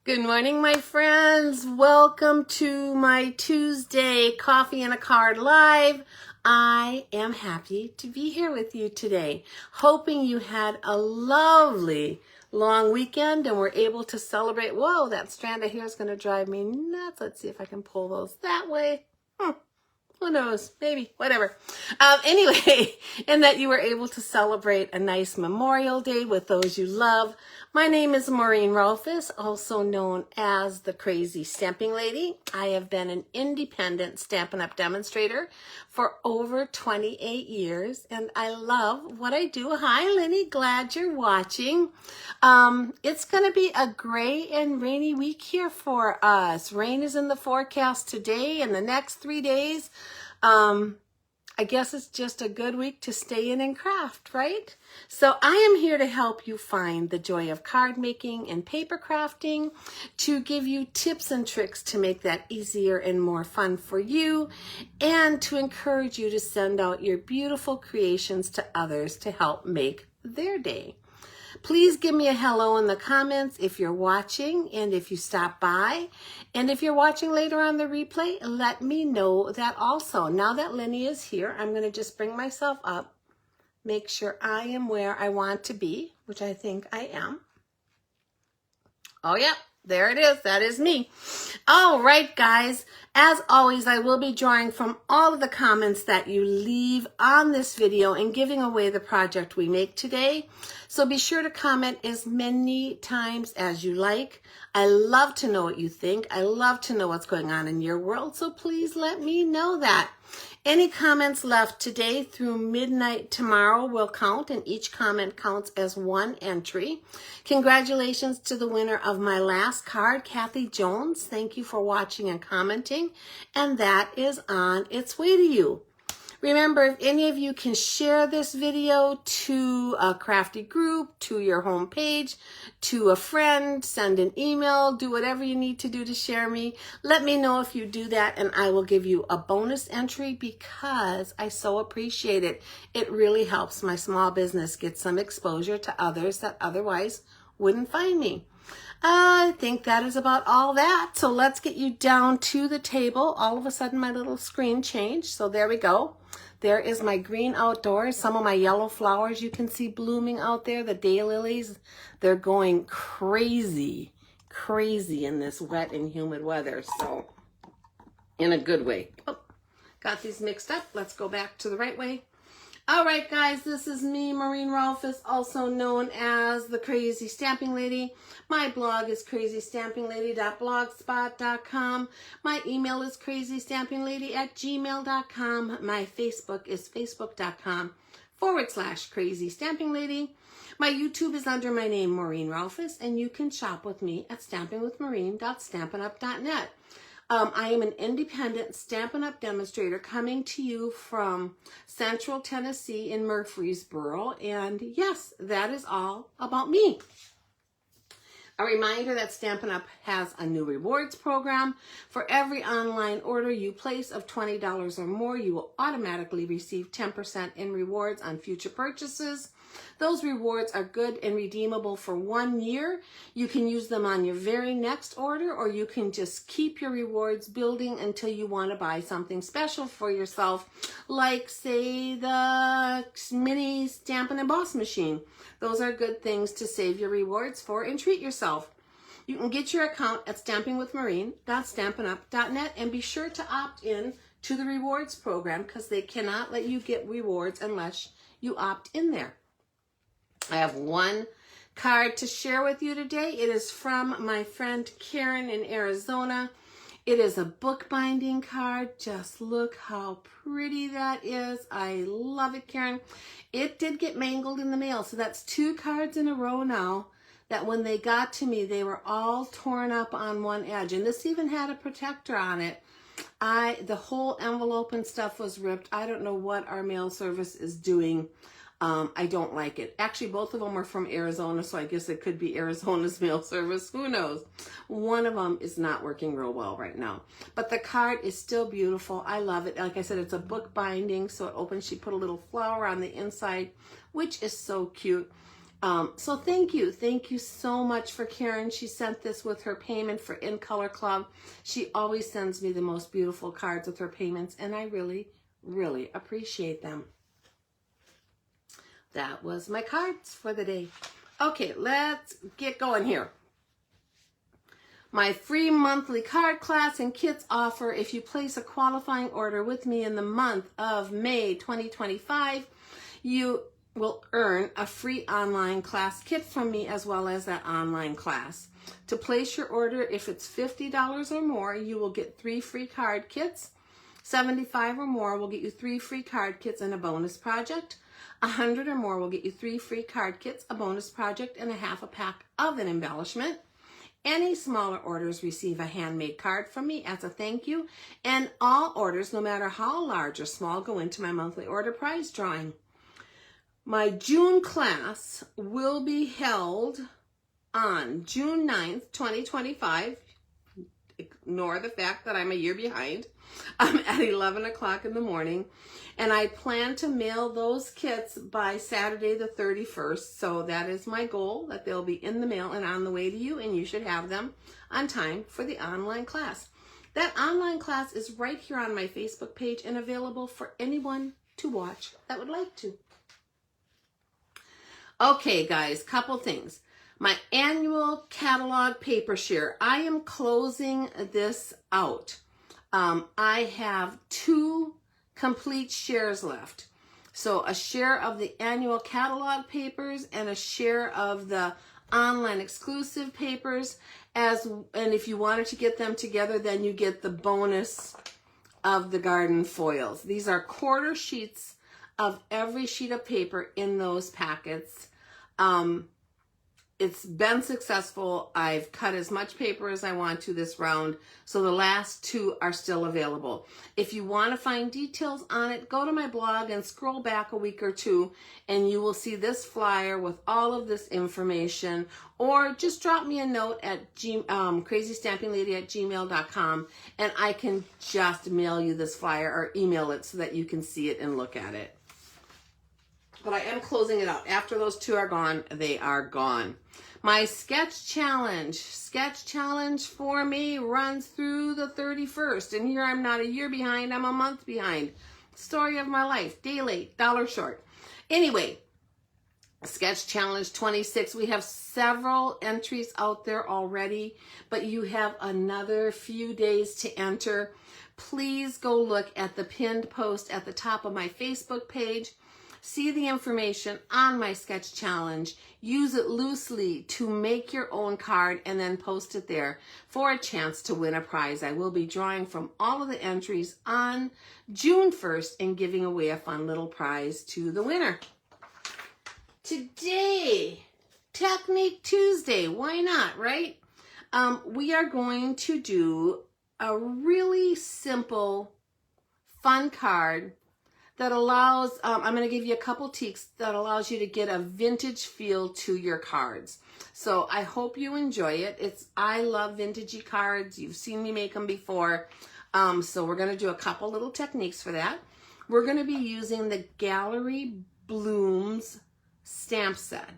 Good morning, my friends. Welcome to my Tuesday Coffee and a Card Live. I am happy to be here with you today. Hoping you had a lovely long weekend and were able to celebrate. Whoa, that strand of hair is going to drive me nuts. Let's see if I can pull those that way. Who knows? Maybe, whatever. Anyway, and that you were able to celebrate a nice Memorial Day with those you love. My name is Maureen Rolfes, also known as the Crazy Stamping Lady. I have been an independent Stampin' Up! Demonstrator for over 28 years, and I love what I do. Hi, Lenny. Glad you're watching. It's going to be a gray and rainy week here for us. Rain is in the forecast today and the next 3 days. I guess it's just a good week to stay in and craft, right? So I am here to help you find the joy of card making and paper crafting, to give you tips and tricks to make that easier and more fun for you, and to encourage you to send out your beautiful creations to others to help make their day. Please give me a hello in the comments if you're watching and if you stop by. And if you're watching later on the replay, let me know that also. Now that Lenny is here, I'm going to just bring myself up, make sure I am where I want to be, which I think I am. Oh, yeah. There it is. That is me. All right, guys. As always, I will be drawing from all of the comments that you leave on this video and giving away the project we make today. So be sure to comment as many times as you like. I love to know what you think. I love to know what's going on in your world. So please let me know that. Any comments left today through midnight tomorrow will count, and each comment counts as one entry. Congratulations to the winner of my last card, Kathy Jones. Thank you for watching and commenting, and that is on its way to you. Remember, if any of you can share this video to a crafty group, to your home page, to a friend, send an email, do whatever you need to do to share me. Let me know if you do that, and I will give you a bonus entry because I so appreciate it. It really helps my small business get some exposure to others that otherwise wouldn't find me. I think that is about all that. So let's get you down to the table. All of a sudden, my little screen changed. So there we go. There is my green outdoors. Some of my yellow flowers you can see blooming out there. The daylilies, they're going crazy, crazy in this wet and humid weather. So in a good way. Oh, got these mixed up. Let's go back to the right way. All right, guys, this is me, Maureen Rolfes, also known as the Crazy Stamping Lady. My blog is crazystampinglady.blogspot.com. My email is crazystampinglady@gmail.com. My Facebook is facebook.com/crazystampinglady. My YouTube is under my name, Maureen Rolfes, and you can shop with me at stampingwithmaureen.stampinup.net. I am an independent Stampin' Up! Demonstrator coming to you from Central Tennessee in Murfreesboro. And yes, that is all about me. A reminder that Stampin' Up! Has a new rewards program. For every online order you place of $20 or more, you will automatically receive 10% in rewards on future purchases. Those rewards are good and redeemable for 1 year. You can use them on your very next order, or you can just keep your rewards building until you want to buy something special for yourself, like, say, the mini Stampin' Emboss machine. Those are good things to save your rewards for and treat yourself. You can get your account at stampingwithmaureen.stampinup.net and be sure to opt in to the rewards program because they cannot let you get rewards unless you opt in there. I have one card to share with you today. It is from my friend Karen in Arizona. It is a bookbinding card. Just look how pretty that is. I love it, Karen. It did get mangled in the mail, so that's 2 cards in a row now that when they got to me, they were all torn up on one edge. And this even had a protector on it. The whole envelope and stuff was ripped. I don't know what our mail service is doing. I don't like it. Actually, both of them are from Arizona, so I guess it could be Arizona's mail service. Who knows? One of them is not working real well right now. But the card is still beautiful. I love it. Like I said, it's a book binding, so it opens. She put a little flower on the inside, which is so cute. So thank you. Thank you so much for Karen. She sent this with her payment for In Color Club. She always sends me the most beautiful cards with her payments, and I really, really appreciate them. That was my cards for the day. Okay, let's get going here. My free monthly card class and kits offer, if you place a qualifying order with me in the month of May 2025, you will earn a free online class kit from me as well as that online class. To place your order, if it's $50 or more, you will get 3 free card kits. $75 or more will get you 3 free card kits and a bonus project. $100 or more will get you 3 free card kits, a bonus project, and a half a pack of an embellishment. Any smaller orders receive a handmade card from me as a thank you, and all orders, no matter how large or small, go into my monthly order prize drawing. My June class will be held on June 9th, 2025. Ignore the fact that I'm a year behind. I'm at 11 o'clock in the morning, and I plan to mail those kits by Saturday the 31st. So that is my goal, that they'll be in the mail and on the way to you, and you should have them on time for the online class. That online class is right here on my Facebook page and available for anyone to watch that would like to. Okay, guys, couple things. My annual catalog paper share. I am closing this out. I have 2 complete shares left. So a share of the annual catalog papers and a share of the online exclusive papers. And if you wanted to get them together, then you get the bonus of the garden foils. These are quarter sheets of every sheet of paper in those packets. It's been successful. I've cut as much paper as I want to this round, so the last 2 are still available. If you want to find details on it, go to my blog and scroll back a week or 2, and you will see this flyer with all of this information, or just drop me a note at crazystampinglady@gmail.com, and I can just mail you this flyer or email it so that you can see it and look at it. But I am closing it out. After those 2 are gone, they are gone. My sketch challenge for me runs through the 31st. And here I'm not a year behind, I'm a month behind. Story of my life, day late, dollar short. Anyway, sketch challenge 26. We have several entries out there already, but you have another few days to enter. Please go look at the pinned post at the top of my Facebook page. See the information on my sketch challenge. Use it loosely to make your own card and then post it there for a chance to win a prize. I will be drawing from all of the entries on June 1st and giving away a fun little prize to the winner. Today, Technique Tuesday. Why not, right? We are going to do a really simple, fun card that allows, I'm going to give you a couple tips that allows you to get a vintage feel to your cards. So I hope you enjoy it. I love vintagey cards. You've seen me make them before. So we're going to do a couple little techniques for that. We're going to be using the Gallery Blooms stamp set.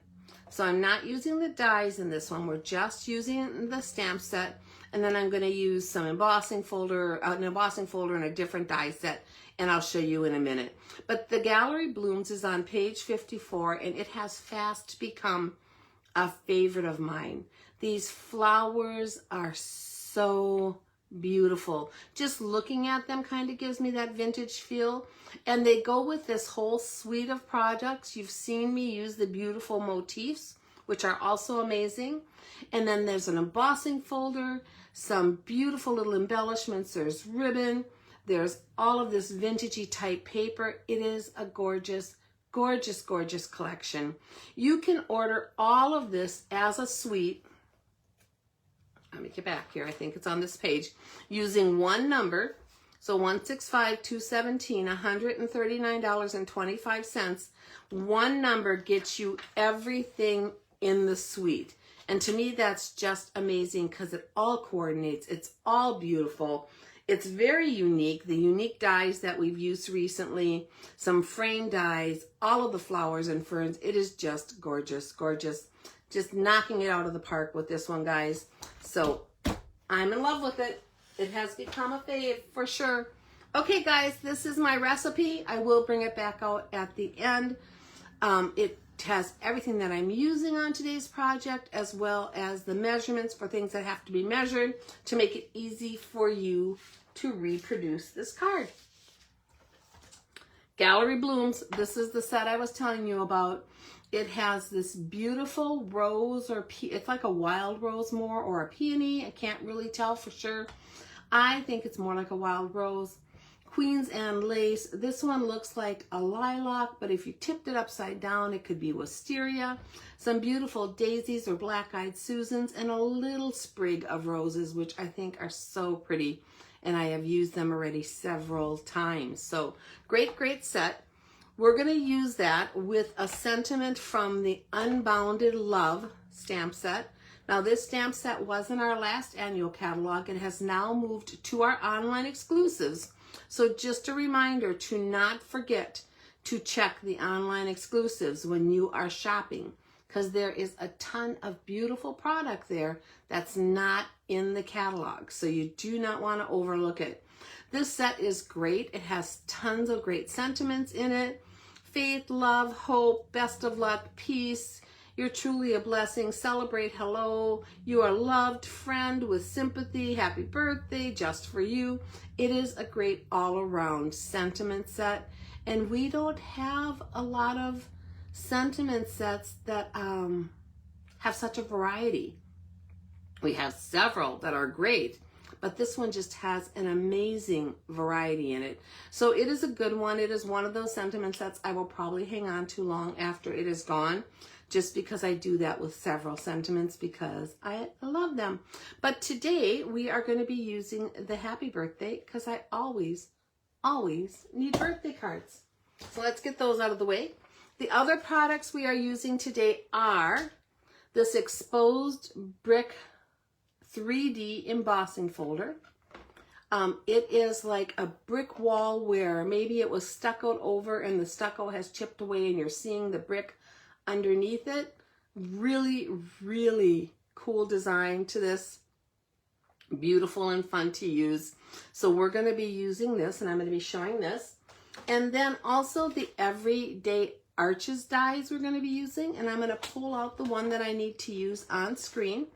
So I'm not using the dies in this one. We're just using the stamp set. And then I'm going to use some embossing folder, an embossing folder and a different die set, and I'll show you in a minute. But the Gallery Blooms is on page 54, and it has fast become a favorite of mine. These flowers are so beautiful. Just looking at them kind of gives me that vintage feel. And they go with this whole suite of products. You've seen me use the beautiful motifs, which are also amazing. And then there's an embossing folder, some beautiful little embellishments. There's ribbon. There's all of this vintagey type paper. It is a gorgeous, gorgeous, gorgeous collection. You can order all of this as a suite. Let me get back here. I think it's on this page. Using one number. So 165-217, $139.25. One number gets you everything in the suite. And to me, that's just amazing because it all coordinates. It's all beautiful. It's very unique. The unique dies that we've used recently, some frame dies, all of the flowers and ferns. It is just gorgeous, gorgeous. Just knocking it out of the park with this one, guys. So I'm in love with it. It has become a fave for sure. Okay, guys, this is my recipe. I will bring it back out at the end. It has everything that I'm using on today's project, as well as the measurements for things that have to be measured to make it easy for you to reproduce this card. Gallery Blooms, this is the set I was telling you about. It has this beautiful rose, or it's like a wild rose more, or a peony. I can't really tell for sure. I think it's more like a wild rose. Queens and Lace. This one looks like a lilac, but if you tipped it upside down, it could be wisteria. Some beautiful daisies or black-eyed Susans, and a little sprig of roses, which I think are so pretty, and I have used them already several times. So great, great set. We're going to use that with a sentiment from the Unbounded Love stamp set. Now, this stamp set was in our last annual catalog and has now moved to our online exclusives. So just a reminder to not forget to check the online exclusives when you are shopping, because there is a ton of beautiful product there that's not in the catalog. So you do not want to overlook it. This set is great. It has tons of great sentiments in it. Faith, love, hope, best of luck, peace. You're truly a blessing. Celebrate, hello. You are loved, friend with sympathy. Happy birthday, just for you. It is a great all-around sentiment set. And we don't have a lot of sentiment sets that have such a variety. We have several that are great, but this one just has an amazing variety in it. So it is a good one. It is one of those sentiment sets I will probably hang on to long after it is gone, just because I do that with several sentiments because I love them. But today we are going to be using the happy birthday because I always need birthday cards. So let's get those out of the way. The other products we are using today are this exposed brick 3D embossing folder. It is like a brick wall where maybe it was stuccoed over and the stucco has chipped away and you're seeing the brick underneath it. Really, really cool design to this. Beautiful and fun to use. So we're going to be using this, and I'm going to be showing this. And then also the Everyday Arches dies we're going to be using, and I'm going to pull out the one that I need to use on screen.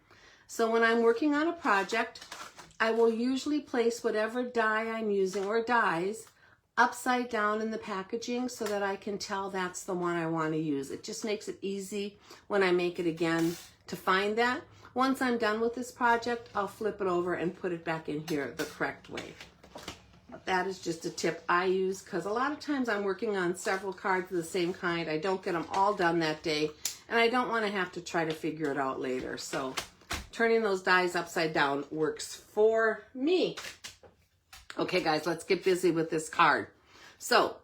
So when I'm working on a project, I will usually place whatever die I'm using, or dies, upside down in the packaging so that I can tell that's the one I want to use. It just makes it easy when I make it again to find that. Once I'm done with this project, I'll flip it over and put it back in here the correct way. But that is just a tip I use because a lot of times I'm working on several cards of the same kind. I don't get them all done that day, and I don't want to have to try to figure it out later. So turning those dies upside down works for me. Okay, guys, let's get busy with this card. So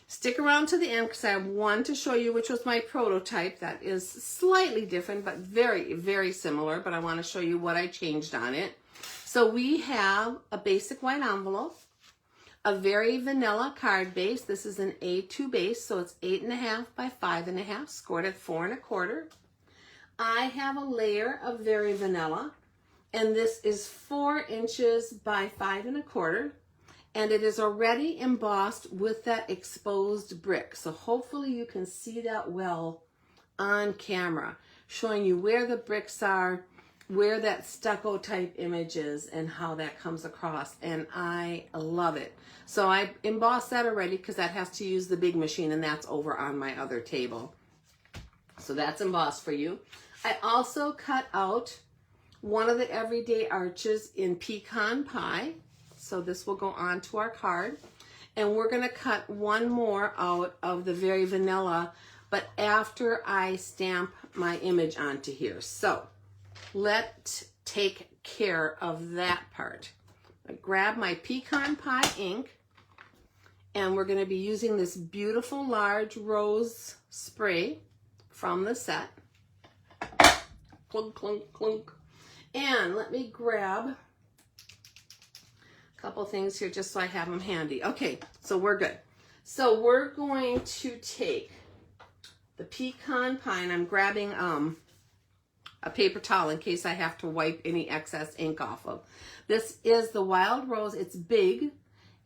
stick around to the end because I have one to show you, which was my prototype. That is slightly different, but very, very similar. But I want to show you what I changed on it. So we have a basic white envelope, a very vanilla card base. This is an A2 base, so it's 8.5 by 5.5, scored at 4 1/4. I have a layer of very vanilla, and this is 4 inches by 5 1/4, and it is already embossed with that exposed brick. So hopefully you can see that well on camera, showing you where the bricks are, where that stucco type image is, and how that comes across, and I love it. So I embossed that already because that has to use the big machine, and that's over on my other table. So that's embossed for you. I also cut out one of the Everyday Arches in pecan pie. So this will go on to our card. And we're going to cut one more out of the very vanilla, but after I stamp my image onto here. So let's take care of that part. I grab my pecan pie ink, and we're going to be using this beautiful large rose spray from the set. Clunk, clunk, clunk. And let me grab couple things here just so I have them handy. Okay, so we're good. So we're going to take the pecan pie, and I'm grabbing a paper towel in case I have to wipe any excess ink off of. This is the Wild Rose. It's big,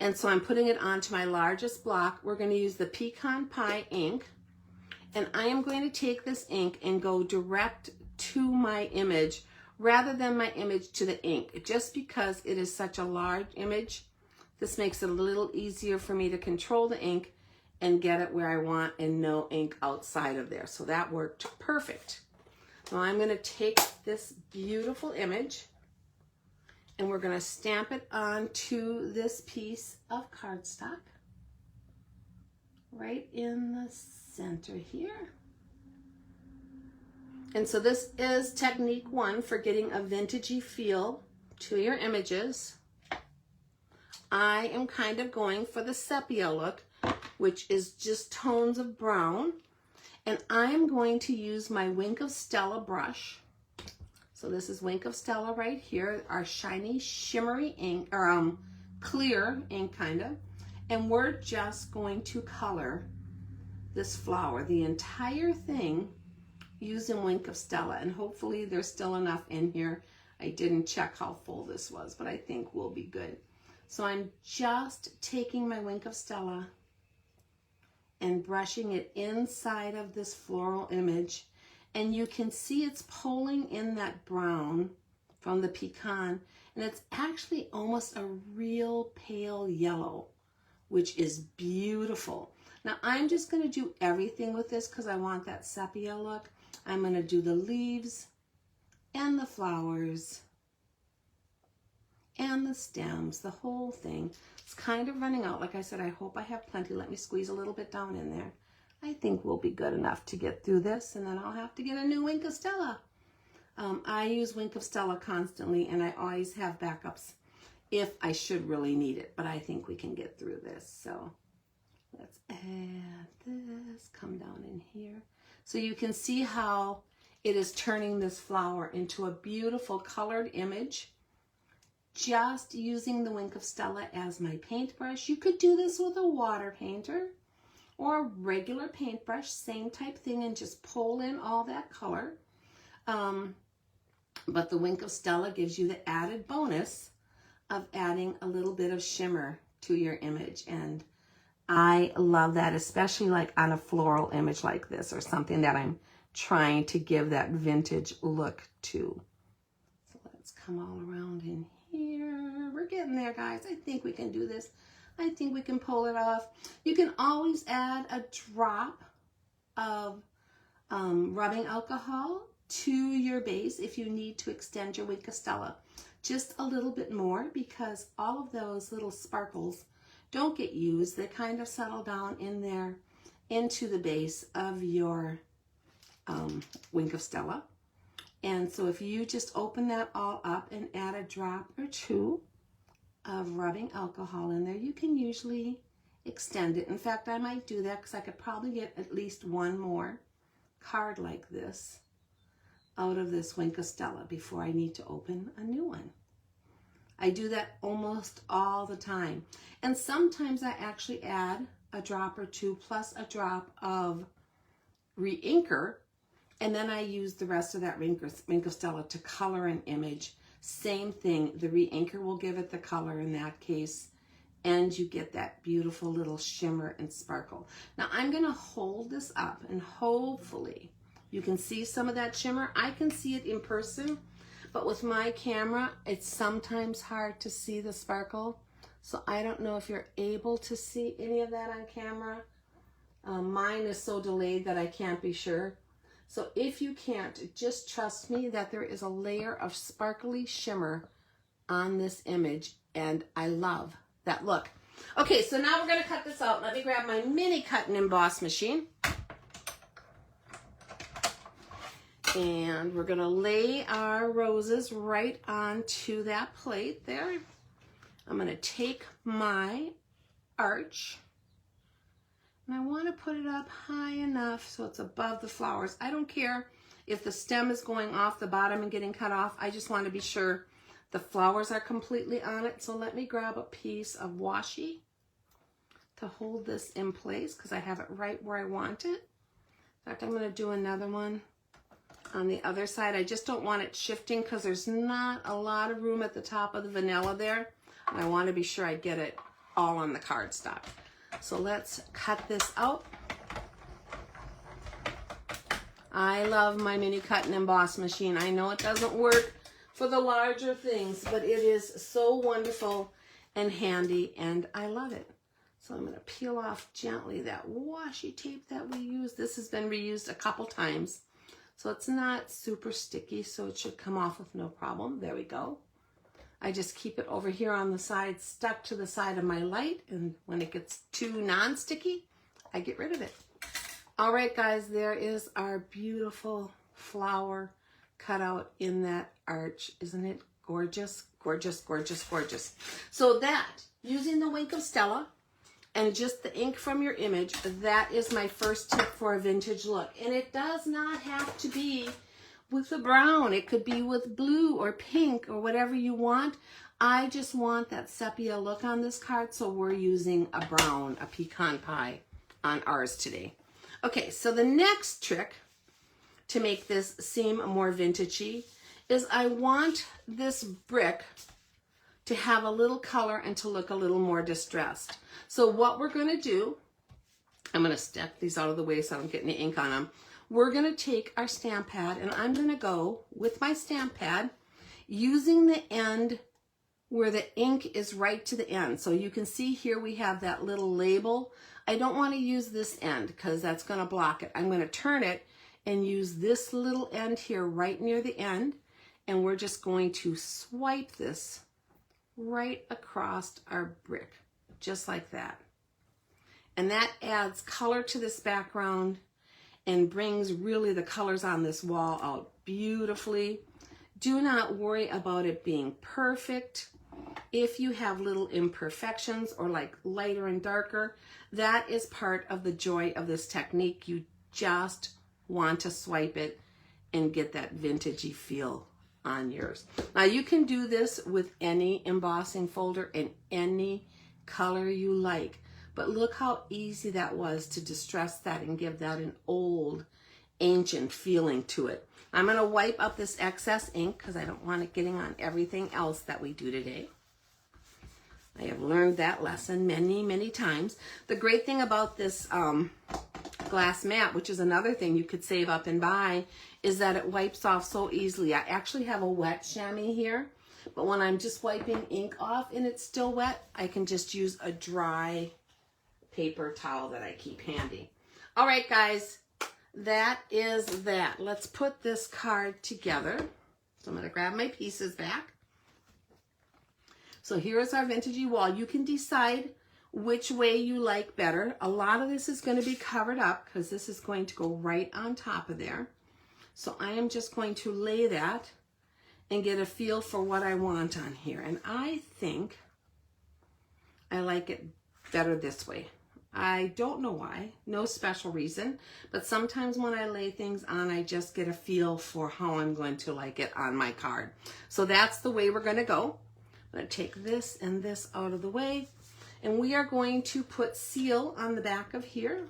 and so I'm putting it onto my largest block. We're going to use the pecan pie ink, and I am going to take this ink and go direct to my image rather than my image to the ink. Just because it is such a large image, this makes it a little easier for me to control the ink and get it where I want and no ink outside of there. So that worked perfect. Now I'm going to take this beautiful image and we're going to stamp it onto this piece of cardstock right in the center here. And so this is technique 1 for getting a vintagey feel to your images. I am kind of going for the sepia look, which is just tones of brown. And I am going to use my Wink of Stella brush. So this is Wink of Stella right here, our shiny, shimmery ink, or clear ink kind of. And we're just going to color this flower, the entire thing, using Wink of Stella. And hopefully there's still enough in here. I didn't check how full this was, but I think we'll be good. So I'm just taking my Wink of Stella and brushing it inside of this floral image. And you can see it's pulling in that brown from the pecan. And it's actually almost a real pale yellow, which is beautiful. Now I'm just going to do everything with this because I want that sepia look. I'm going to do the leaves and the flowers and the stems, the whole thing. It's kind of running out. Like I said, I hope I have plenty. Let me squeeze a little bit down in there. I think we'll be good enough to get through this, and then I'll have to get a new Wink of Stella. I use Wink of Stella constantly, and I always have backups if I should really need it, but I think we can get through this. So let's add this, come down in here. So you can see how it is turning this flower into a beautiful colored image. Just using the Wink of Stella as my paintbrush. You could do this with a water painter or a regular paintbrush, same type thing, and just pull in all that color. But the Wink of Stella gives you the added bonus of adding a little bit of shimmer to your image. And I love that, especially like on a floral image like this or something that I'm trying to give that vintage look to. So let's come all around in here. We're getting there, guys. I think we can do this. I think we can pull it off. You can always add a drop of rubbing alcohol to your base if you need to extend your Wink of Stella just a little bit more, because all of those little sparkles don't get used. They kind of settle down in there into the base of your Wink of Stella. And so if you just open that all up and add a drop or two of rubbing alcohol in there, you can usually extend it. In fact, I might do that because I could probably get at least one more card like this out of this Wink of Stella before I need to open a new one. I do that almost all the time. And sometimes I actually add a drop or two plus a drop of re-inker, and then I use the rest of that Wink of Stella to color an image. Same thing, the re-inker will give it the color in that case, and you get that beautiful little shimmer and sparkle. Now I'm gonna hold this up and hopefully you can see some of that shimmer. I can see it in person, but with my camera, it's sometimes hard to see the sparkle. So I don't know if you're able to see any of that on camera. Mine is so delayed that I can't be sure. So if you can't, just trust me that there is a layer of sparkly shimmer on this image, and I love that look. Okay, so now we're gonna cut this out. Let me grab my mini cut and emboss machine. And we're gonna lay our roses right onto that plate there. I'm gonna take my arch, and I wanna put it up high enough so it's above the flowers. I don't care if the stem is going off the bottom and getting cut off. I just wanna be sure The flowers are completely on it. So let me grab a piece of washi to hold this in place because I have it right where I want it. In fact, I'm going to do another one on the other side. I just don't want it shifting because there's not a lot of room at the top of the vanilla there. And I want to be sure I get it all on the cardstock. So let's cut this out. I love my mini cut and emboss machine. I know it doesn't work for the larger things, but it is so wonderful and handy, and I love it. So I'm going to peel off gently that washi tape that we used. This has been reused a couple times, so it's not super sticky, so it should come off with no problem. There we go. I just keep it over here on the side, stuck to the side of my light, and when it gets too non-sticky, I get rid of it. All right, guys, there is our beautiful flower cut out in that arch. Isn't it gorgeous? Gorgeous, gorgeous, gorgeous. So that, using the Wink of Stella and just the ink from your image, that is my first tip for a vintage look. And it does not have to be with a brown. It could be with blue or pink or whatever you want. I just want that sepia look on this card, so we're using a brown, a pecan pie on ours today. Okay, so the next trick to make this seem more vintagey is I want this brick to have a little color and to look a little more distressed. So what we're going to do, I'm going to step these out of the way so I don't get any ink on them. We're going to take our stamp pad, and I'm going to go with my stamp pad using the end where the ink is right to the end. So you can see here we have that little label. I don't want to use this end because that's going to block it. I'm going to turn it and use this little end here right near the end, and we're just going to swipe this right across our brick, just like that. And that adds color to this background and brings really the colors on this wall out beautifully. Do not worry about it being perfect. If you have little imperfections or like lighter and darker, that is part of the joy of this technique. You just want to swipe it and get that vintagey feel on yours. Now you can do this with any embossing folder in any color you like, but look how easy that was to distress that and give that an old, ancient feeling to it. I'm going to wipe up this excess ink because I don't want it getting on everything else that we do today. I have learned that lesson many, many times. The great thing about this glass mat, which is another thing you could save up and buy, is that it wipes off so easily. I actually have a wet chamois here, but when I'm just wiping ink off and it's still wet, I can just use a dry paper towel that I keep handy. All right, guys, that is that. Let's put this card together. So I'm going to grab my pieces back. So here is our vintagey wall. You can decide which way you like better. A lot of this is going to be covered up because this is going to go right on top of there. So I am just going to lay that and get a feel for what I want on here. And I think I like it better this way. I don't know why, no special reason, but sometimes when I lay things on, I just get a feel for how I'm going to like it on my card. So that's the way we're going to go. I'm going to take this and this out of the way, and we are going to put seal on the back of here.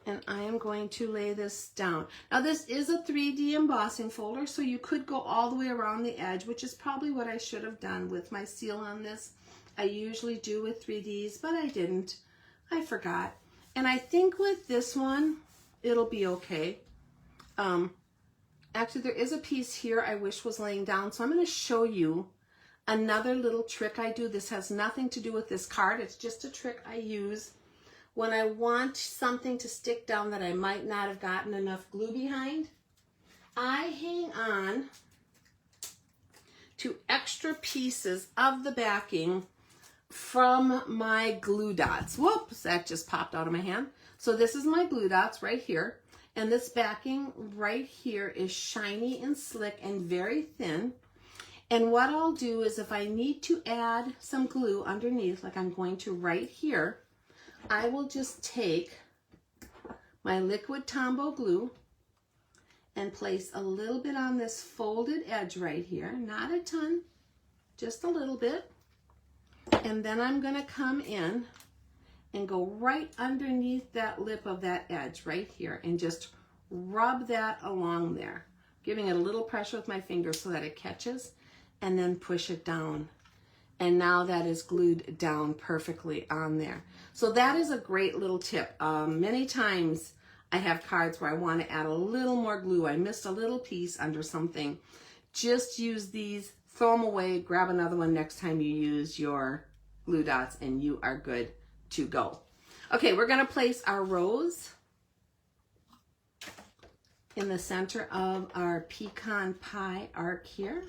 And I am going to lay this down. Now this is a 3D embossing folder, so you could go all the way around the edge, which is probably what I should have done with my seal on this. I usually do with 3Ds, but I didn't. I forgot. And I think with this one, it'll be okay. Actually, there is a piece here I wish was laying down, so I'm going to show you another little trick I do. This has nothing to do with this card. It's just a trick I use when I want something to stick down that I might not have gotten enough glue behind. I hang on to extra pieces of the backing from my glue dots. Whoops, that just popped out of my hand. So this is my glue dots right here. And this backing right here is shiny and slick and very thin. And what I'll do is if I need to add some glue underneath, like I'm going to right here, I will just take my liquid Tombow glue and place a little bit on this folded edge right here. Not a ton, just a little bit. And then I'm gonna come in and go right underneath that lip of that edge right here and just rub that along there, giving it a little pressure with my finger so that it catches, and then push it down. And now that is glued down perfectly on there. So that is a great little tip. Many times I have cards where I want to add a little more glue. I missed a little piece under something. Just use these, throw them away, grab another one next time you use your glue dots, and you are good to go. Okay, we're going to place our rose in the center of our pecan pie arc here.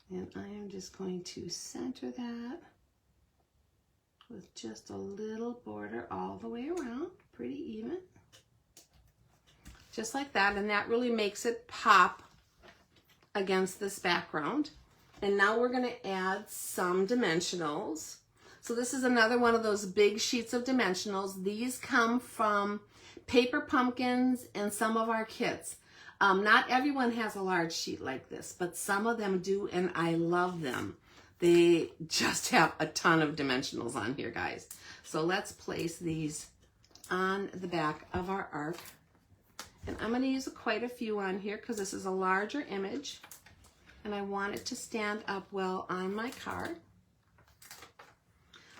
And I am just going to center that with just a little border all the way around, pretty even. Just like that, and that really makes it pop against this background. And now we're going to add some dimensionals. So this is another one of those big sheets of dimensionals. These come from Paper Pumpkins and some of our kits. Not everyone has a large sheet like this, but some of them do, and I love them. They just have a ton of dimensionals on here, guys. So let's place these on the back of our arc. And I'm going to use quite a few on here because this is a larger image, and I want it to stand up well on my card.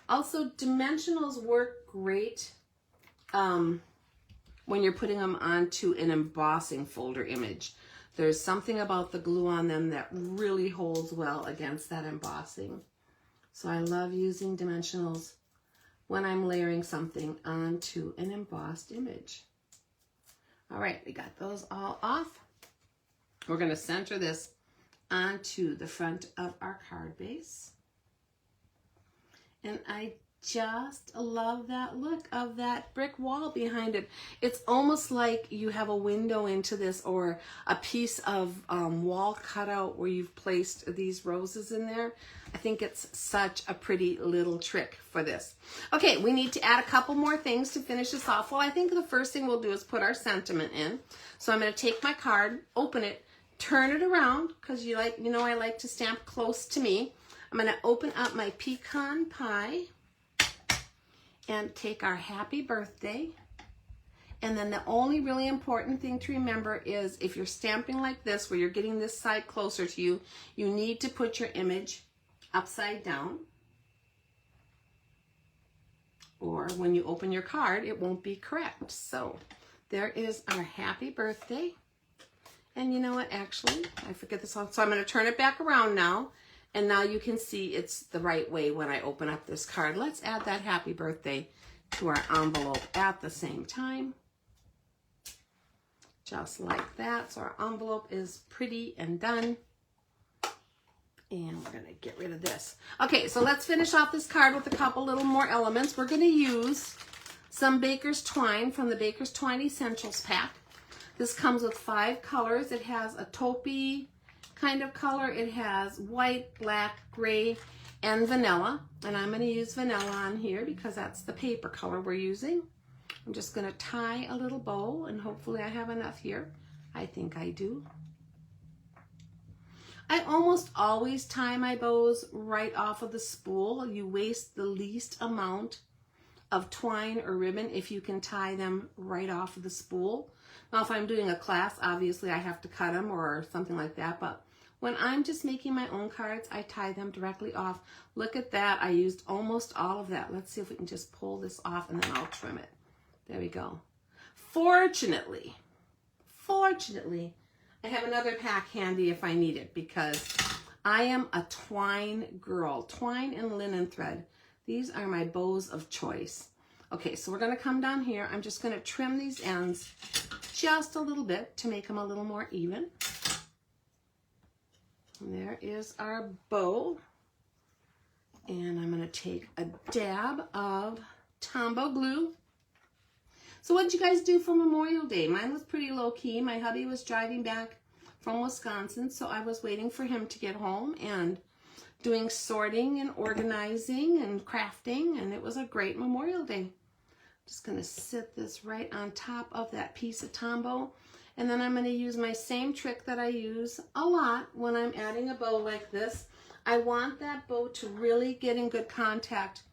Also, dimensionals work great when you're putting them onto an embossing folder image. There's something about the glue on them that really holds well against that embossing. So I love using dimensionals when I'm layering something onto an embossed image. All right, we got those all off. We're going to center this onto the front of our card base. And I just love that look of that brick wall behind it. It's almost like you have a window into this, or a piece of wall cutout where you've placed these roses in there. I think it's such a pretty little trick for this. Okay, we need to add a couple more things to finish this off. Well, I think the first thing we'll do is put our sentiment in. So I'm going to take my card, open it, turn it around, because you know I like to stamp close to me. I'm going to open up my pecan pie and take our happy birthday. And then the only really important thing to remember is if you're stamping like this, where you're getting this side closer to you, you need to put your image upside down. Or when you open your card, it won't be correct. So there is our happy birthday. And you know what, actually, I forget this one. So I'm going to turn it back around now. And now you can see it's the right way when I open up this card. Let's add that happy birthday to our envelope at the same time. Just like that. So our envelope is pretty and done. And we're going to get rid of this. Okay, so let's finish off this card with a couple little more elements. We're going to use some Baker's Twine from the Baker's Twine Essentials pack. This comes with 5 colors. It has a taupey kind of color. It has white, black, gray, and vanilla. And I'm going to use vanilla on here because that's the paper color we're using. I'm just going to tie a little bow, and hopefully I have enough here. I think I do. I almost always tie my bows right off of the spool. You waste the least amount of twine or ribbon if you can tie them right off of the spool. Now, if I'm doing a class, obviously I have to cut them or something like that, but when I'm just making my own cards, I tie them directly off. Look at that. I used almost all of that. Let's see if we can just pull this off, and then I'll trim it. There we go. Fortunately, I have another pack handy if I need it, because I am a twine girl. Twine and linen thread. These are my bows of choice. Okay, so we're going to come down here. I'm just going to trim these ends just a little bit to make them a little more even. And there is our bow. And I'm going to take a dab of Tombow glue. So what did you guys do for Memorial Day? Mine was pretty low key. My hubby was driving back from Wisconsin, so I was waiting for him to get home and doing sorting and organizing and crafting, and it was a great Memorial Day. Just going to sit this right on top of that piece of Tombow, and then I'm going to use my same trick that I use a lot when I'm adding a bow like this. I want that bow to really get in good contact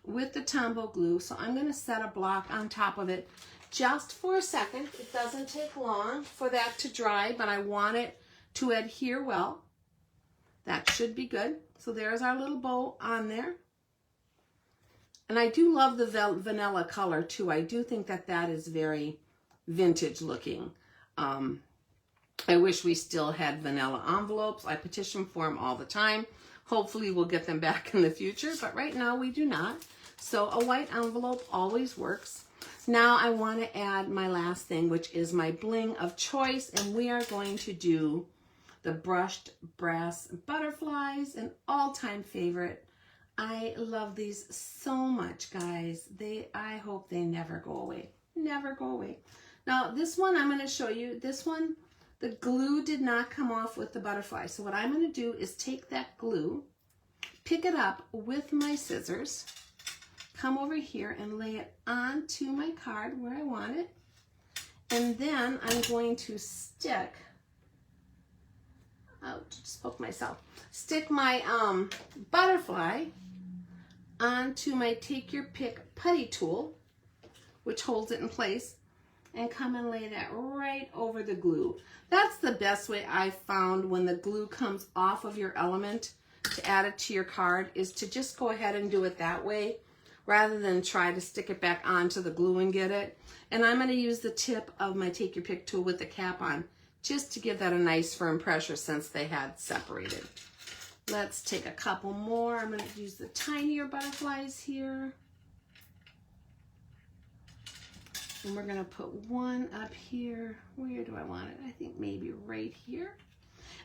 with the Tombow glue, so I'm going to set a block on top of it just for a second. It doesn't take long for that to dry, but I want it to adhere well. That should be good. So there's our little bow on there. And I do love the vanilla color too. I do think that that is very vintage looking. I wish we still had vanilla envelopes. I petition for them all the time. Hopefully we'll get them back in the future, but right now we do not. So a white envelope always works. Now I want to add my last thing, which is my bling of choice, and we are going to do the brushed brass butterflies, an all-time favorite. I love these so much, guys. I hope they never go away. Never go away. Now this one I'm going to show you. This one, the glue did not come off with the butterfly. So what I'm going to do is take that glue, pick it up with my scissors, come over here and lay it onto my card where I want it. And then I'm going to stick, ouch, spoke myself, stick my butterfly onto my Take Your Pick putty tool, which holds it in place, and come and lay that right over the glue. That's the best way I've found when the glue comes off of your element to add it to your card, is to just go ahead and do it that way rather than try to stick it back onto the glue and get it. And I'm going to use the tip of my Take Your Pick tool with the cap on just to give that a nice firm pressure since they had separated. Let's take a couple more. I'm going to use the tinier butterflies here. And we're going to put one up here. Where do I want it? I think maybe right here.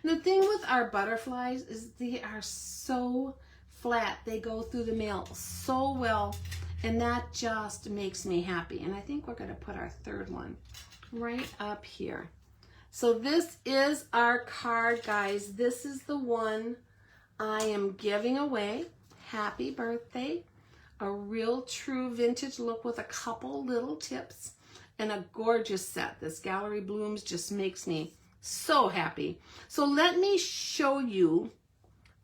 And the thing with our butterflies is they are so flat. They go through the mail so well, and that just makes me happy. And I think we're going to put our third one right up here. So this is our card, guys. This is the one I am giving away. Happy birthday. A real true vintage look with a couple little tips and a gorgeous set. This Gallery Blooms just makes me so happy. So let me show you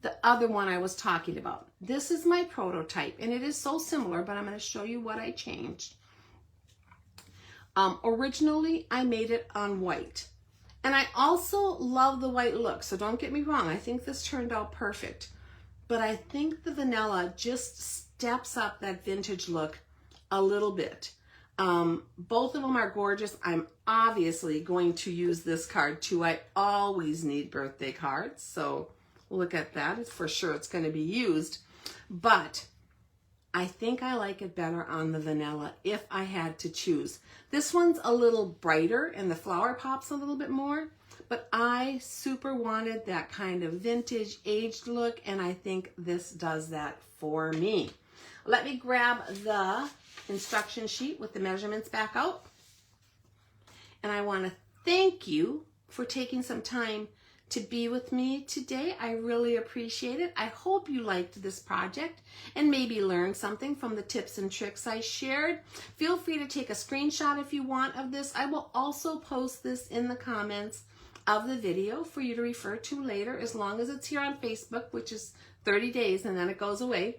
the other one I was talking about. This is my prototype, and it is so similar, but I'm going to show you what I changed. Originally, I made it on white. And I also love the white look, so don't get me wrong. I think this turned out perfect. But I think the vanilla just steps up that vintage look a little bit. Both of them are gorgeous. I'm obviously going to use this card too. I always need birthday cards, so look at that. It's for sure it's going to be used. But I think I like it better on the vanilla if I had to choose. This one's a little brighter and the flower pops a little bit more, but I super wanted that kind of vintage aged look, and I think this does that for me. Let me grab the instruction sheet with the measurements back out. And I want to thank you for taking some time to be with me today. I really appreciate it. I hope you liked this project and maybe learned something from the tips and tricks I shared. Feel free to take a screenshot if you want of this. I will also post this in the comments of the video for you to refer to later, as long as it's here on Facebook, which is 30 days and then it goes away.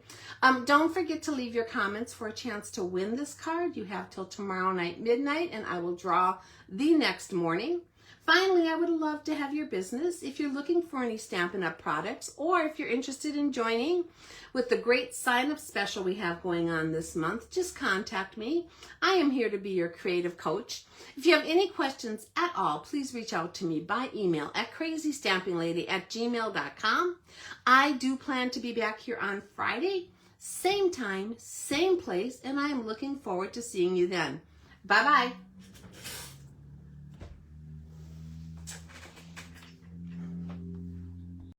Don't forget to leave your comments for a chance to win this card. You have till tomorrow night, midnight, and I will draw the next morning. Finally, I would love to have your business. If you're looking for any Stampin' Up! Products, or if you're interested in joining with the great sign-up special we have going on this month, just contact me. I am here to be your creative coach. If you have any questions at all, please reach out to me by email at crazystampinglady@gmail.com. I do plan to be back here on Friday, same time, same place, and I am looking forward to seeing you then. Bye-bye.